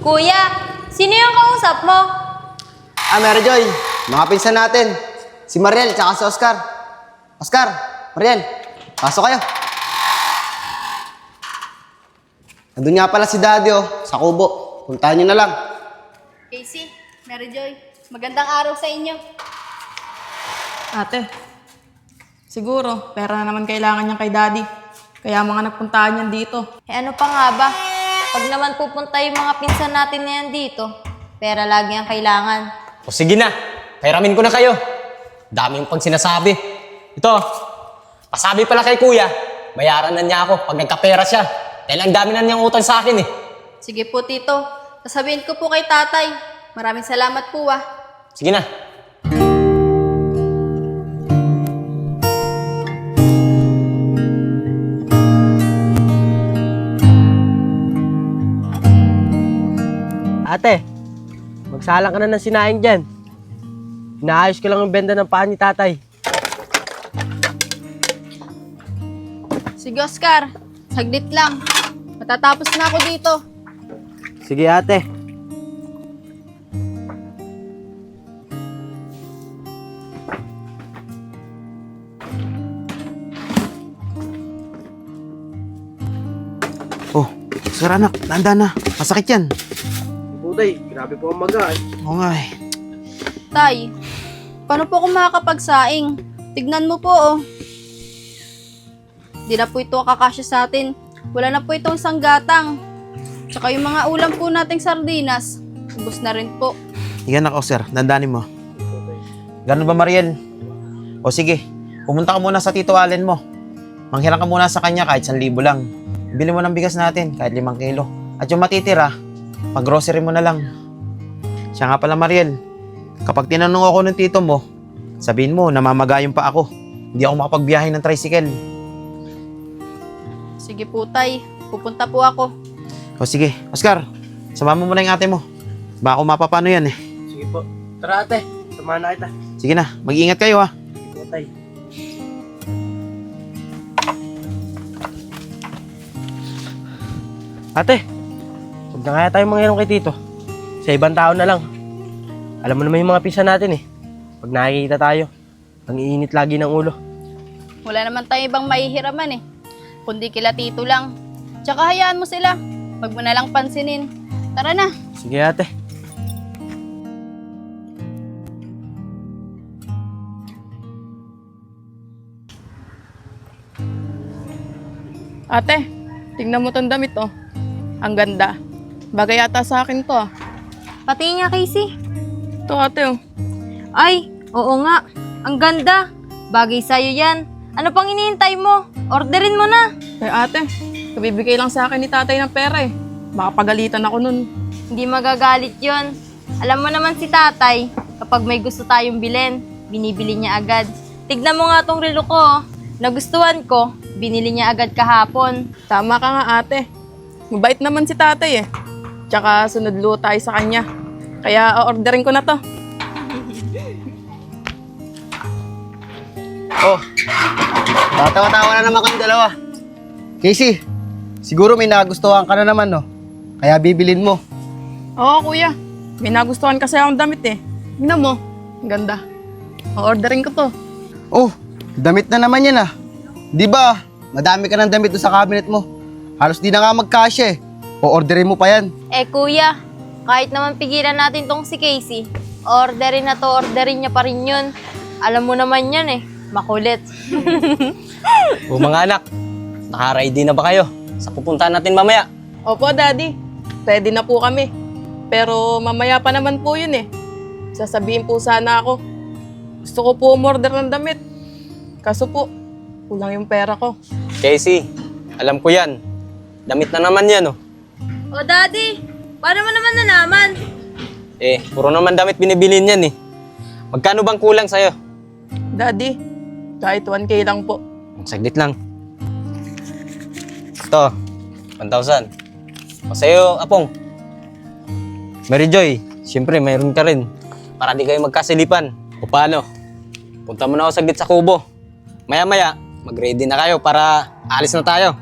Kuya, sino yung kausap mo? Mary Joy, mga pinsan natin. Si Mariel, tsaka si Oscar. Oscar, Mariel, pasok kayo. Nandun nga pala si Daddy, sa kubo. Puntahan nyo na lang. Casey, Mary Joy, magandang araw sa inyo. Ate, siguro, pera na naman kailangan niyan kay Daddy. Kaya mga nagpuntahan niyan dito. Ano pa nga ba? Pag naman pupunta yung mga pinsan natin na yan dito, pera lagi ang kailangan. O sige na, pairamin ko na kayo. Dami yung pang sinasabi. Ito, pasabi pala kay kuya, bayaran na niya ako pag nagkapera siya. Dahil ang dami na niyang utang sa akin eh. Sige po, Tito. Sasabihin ko po kay tatay. Maraming salamat po, Sige na. Ate, magsalang ka na ng sinaing dyan. Inaayos ko lang yung benda ng paa ni tatay. Sige, Oscar. Saglit lang. Matatapos na ako dito. Sige ate. Oh, Oscar anak, tanda na. Masakit yan. Buday, grabe po ang maga. Oo nga eh. Tay, paano po ako makakapagsaing? Tignan mo po, Di na po ito kakasya sa atin. Wala na po itong isang gatang. Tsaka yung mga ulam po nating sardinas, ubos na rin po. Yan ako, sir. Dandanin mo. Ganun ba, Mariel? O sige, pumunta ka muna sa Tito Allen mo. Manghiram ka muna sa kanya kahit 1,000 lang. Bili mo ng bigas natin kahit 5 kilo. At yung matitira, pag-grocery mo na lang. Siya nga pala, Mariel. Kapag tinanong ako ng tito mo, sabihin mo, namamagayon pa ako. Hindi ako makapagbiyahe ng tricycle. Sige po, Tay. Pupunta po ako. O sige, Oscar, samahan mo muna yung ate mo. Baka ako mapapano yan eh. Sige po. Tara ate, samahan na kita. Sige na, mag-iingat kayo ha. Sige po tay. Ate, huwag na kaya tayo manghiram kay Tito. Sa ibang tao na lang. Alam mo naman yung mga pinsan natin eh. Pag nakikita tayo, ang iinit lagi ng ulo. Wala naman tayong ibang mahihiraman kundi kila Tito lang. Tsaka hayaan mo sila. Wag mo na lang pansinin. Tara na. Sige ate. Ate, tingnan mo tong damit Ang ganda. Bagay yata sa akin to Pati nga, Casey. Ito ate Ay, oo nga. Ang ganda. Bagay sa'yo yan. Ano pang iniintay mo? Orderin mo na. Eh ate, kabibigay lang sa akin ni tatay ng pera eh. Baka pagalitan ako nun. Hindi magagalit yon. Alam mo naman si tatay, kapag may gusto tayong bilhin, binibili niya agad. Tignan mo nga tong relo ko. Nagustuhan ko, binili niya agad kahapon. Tama ka nga ate. Mabait naman si tatay eh. Tsaka sunod luho tayo sa kanya. Kaya orderin ko na to. Oh, tatawa-tawa na naman kayong dalawa. Casey, siguro may nagustuhan ka na naman, no? Kaya bibilin mo. Oo kuya, may nagustuhan kasi akong damit eh. Tingnan mo, ang ganda. Orderin ko to. Oh, damit na naman yan Di ba, madami ka ng damit doon sa cabinet mo. Halos di na nga magkasya eh. O orderin mo pa yan. Kuya, kahit naman pigilan natin tong si Casey, orderin na to, orderin niya pa rin yun. Alam mo naman yan makulit. O mga anak, naka-ready na ba kayo sa pupuntahan natin mamaya? Opo daddy, ready na po kami. Pero mamaya pa naman po yun eh. Sasabihin po sana ako. Gusto ko po umorder ng damit. Kaso po, kulang yung pera ko. Casey, alam ko yan. Damit na naman yan O daddy, paano mo naman nalaman? Puro naman damit binibilin yan Magkano bang kulang sa'yo? Daddy, kahit 1K lang po. Saglit lang. Ito, 1,000. O sa'yo, Apong. Mary Joy, siyempre mayroon ka rin. Para di kayo magkasilipan. O paano? Punta mo na ako saglit sa kubo. Maya-maya, mag-ready na kayo para alis na tayo.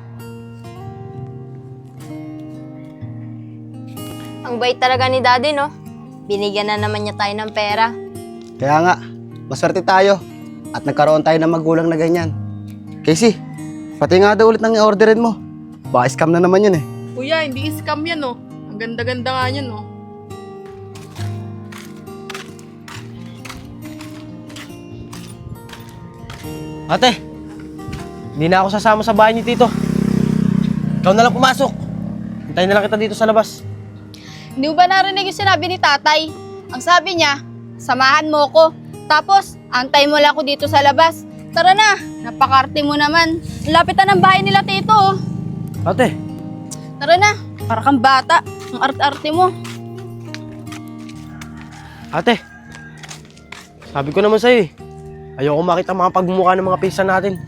Ang bait talaga ni Daddy, no? Binigyan na naman niya tayo ng pera. Kaya nga, maswerte tayo at nagkaroon tayo ng magulang na ganyan. Casey, pati nga daw ulit ng i-orderin mo. Baka scam na naman yun eh. Kuya, hindi scam yan, oh. Ang ganda-ganda nga yan, oh. Ate, hindi na ako sasama sa bahay ni Tito. Ikaw na lang pumasok. Hintayin na lang kita dito sa labas. Hindi mo ba narinig yung sinabi ni tatay? Ang sabi niya, samahan mo ko. Tapos, antay mo lang ako dito sa labas. Tara na, napakarte mo naman. Lapitan ng bahay nila, Tito. Oh. Ate, Tara na, para kang bata. Ang arte-arte mo. ate. Sabi ko naman sa'yo eh. Ayoko makita mga pagmumukha ng mga pinsan natin.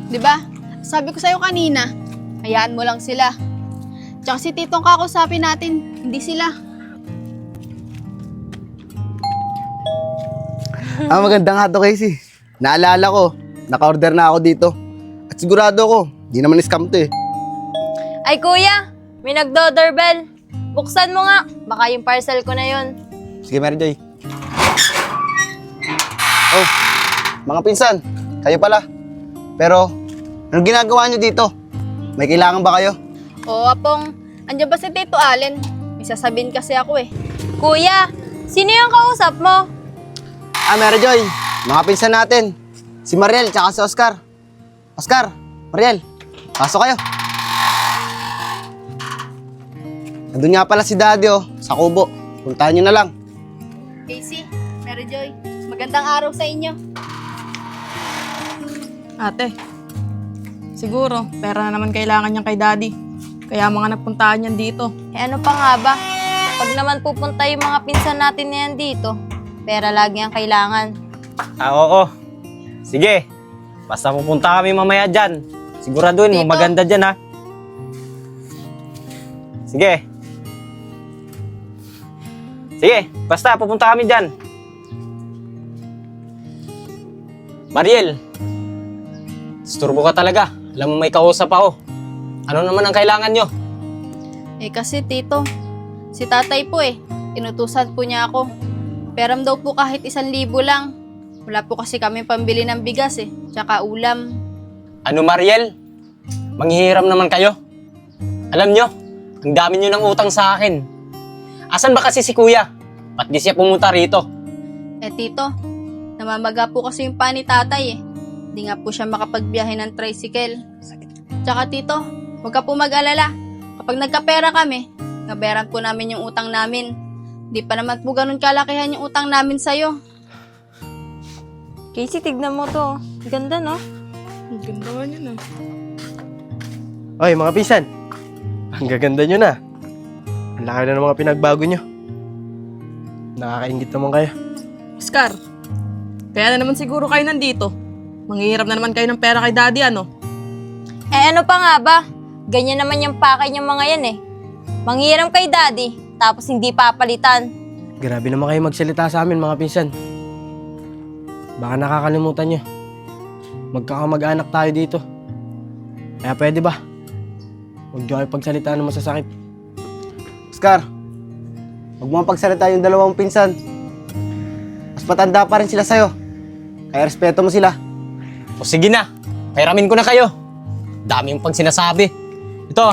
Di ba? Sabi ko sa'yo kanina, hayaan mo lang sila. Tsaka si Titong kakausapin natin, hindi sila. Maganda nga to, Casey. Naalala ko, naka-order na ako dito. At sigurado ko, di naman scam to eh. Ay kuya, may nagdo-doorbell. Buksan mo nga, baka yung parcel ko na yun. Sige, Mary Joy. Oh, mga pinsan, kayo pala. Pero, anong ginagawa nyo dito? May kailangan ba kayo? Oo, Apong. Andiyan ba si Tito Allen? May sasabihin kasi ako eh. Kuya, sino yung kausap mo? Mary Joy, mga pinsan natin. Si Mariel, tsaka si Oscar. Oscar, Mariel, pasok kayo. Nandun nga pala si Daddy sa kubo. Puntahan nyo na lang. Casey, Mary Joy, magandang araw sa inyo. Ate, siguro, pera na naman kailangan niyang kay Daddy. Kaya mga nagpuntahan niyan dito. Eh ano pa nga ba? Pag naman pupunta yung mga pinsan natin na yan dito, pera lagi ang kailangan. Oo. Sige. Basta pupunta kami mamaya dyan. Siguraduhin mo, Tito. maganda dyan ha. Sige. Sige, basta pupunta kami dyan. Mariel, isturbo ka talaga. Alam mo may kausap ako. Ano naman ang kailangan nyo? Eh kasi Tito, si tatay po eh, inutusan po niya ako. Peram daw po kahit 1,000 lang. Wala po kasi kami pambili ng bigas eh, tsaka ulam. Ano Mariel? Manghihiram naman kayo? Alam nyo, ang dami nyo ng utang sa akin. Asan ba kasi si kuya? Ba't di siya pumunta rito? Eh Tito, namamaga po kasi yung pa ni tatay eh. Hindi nga po siya makapagbiyahe ng tricycle. Tsaka Tito, huwag ka po mag-alala. Kapag nagkapera kami, nabayaran po namin yung utang namin. Di pa naman po ganun kalakihan yung utang namin sa'yo. Casey, tignan mo to. Ganda, no? Ang ganda nga niyan, ah. Oy, mga pinsan. Ang gaganda nyo na. Ang laki na ng mga pinagbago nyo. Nakakaingit naman kayo. Oscar, kaya na naman siguro kayo nandito. Manghihirap na naman kayo ng pera kay Daddy, ano? Eh ano pa nga ba? Ganyan naman yung pakay ng mga yan eh. Manghiram kay Daddy, tapos hindi papalitan. Grabe naman kayo magsalita sa amin, mga pinsan. Baka nakakalimutan nyo. Magkakamag-anak tayo dito. Kaya pwede ba? Huwag nyo kayo pagsalita ng masasakit. Oscar, huwag mo pagsalita yung dalawang pinsan. Mas matanda pa rin sila sa'yo. Kaya respeto mo sila. O sige na, pairamin ko na kayo. Dami yung pag sinasabi. Ito,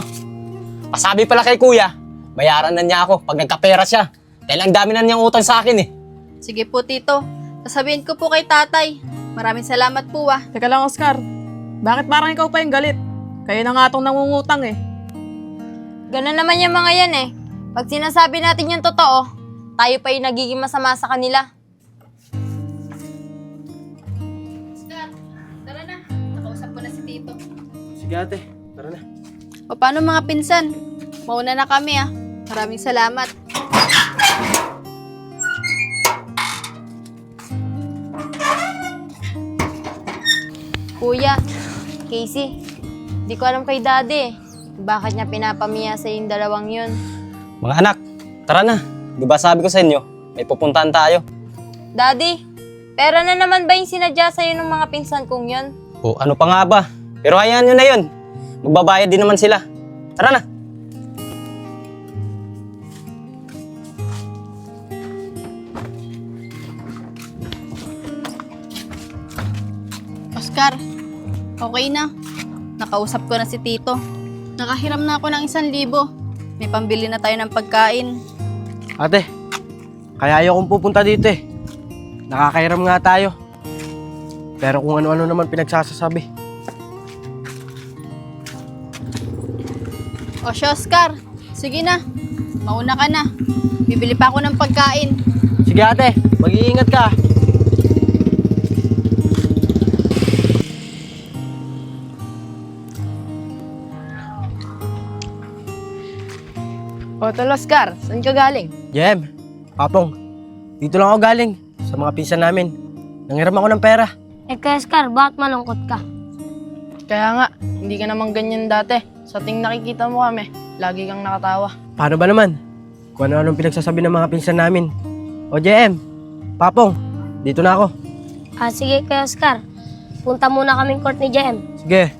pasabi pala kay kuya, bayaran na niya ako pag nagkapera siya. Dahil ang dami na niyang utang sa akin eh. Sige po Tito, sasabihin ko po kay tatay. Maraming salamat po ah. Teka lang, Oscar. Bakit parang ikaw pa yung galit? Kayo na nga itong nangungutang eh. Ganun naman yung mga yan eh. Pag sinasabi natin yung totoo, tayo pa yung nagiging masama sa kanila. Oscar, tara na. Nakausap ko na si Tito. Sige ate, tara na. O paano mga pinsan? Mauna na kami ah. Maraming salamat. Kuya, Casey, di ko alam kay Daddy eh. Bakit niya pinapamiya sa yung dalawang yun? Mga anak, tara na. Di ba sabi ko sa inyo, may pupuntahan tayo. Daddy, pera na naman ba yung sinadya sa'yo ng mga pinsan kong yun? O ano pa nga ba? Pero hayaan nyo na yun. Magbabayad din naman sila. Tara na. Oscar, okay na. Nakausap ko na si Tito. Nakahiram na ako ng 1,000. May pambili na tayo ng pagkain. Ate, kaya ayaw kong pupunta dito eh. Nakakairam nga tayo. Pero kung ano-ano naman pinagsasasabi. O siya, Oscar, sige na. Mauna ka na. Bibili pa ako ng pagkain. Sige ate, mag-iingat ka. O, tol Oscar, saan ka galing? Jem, Papong, dito lang ako galing sa mga pinsan namin. Nangiram ako ng pera. Eh, kaya Scar, bakit malungkot ka? Kaya nga, hindi ka naman ganyan dati. Sa ting nakikita mo kami, lagi kang nakatawa. Paano ba naman? Kung ano-anong pinagsasabi ng mga pinsan namin. O JM, Papong, dito na ako. Sige, kaya Scar. Punta muna kaming court ni JM. Sige,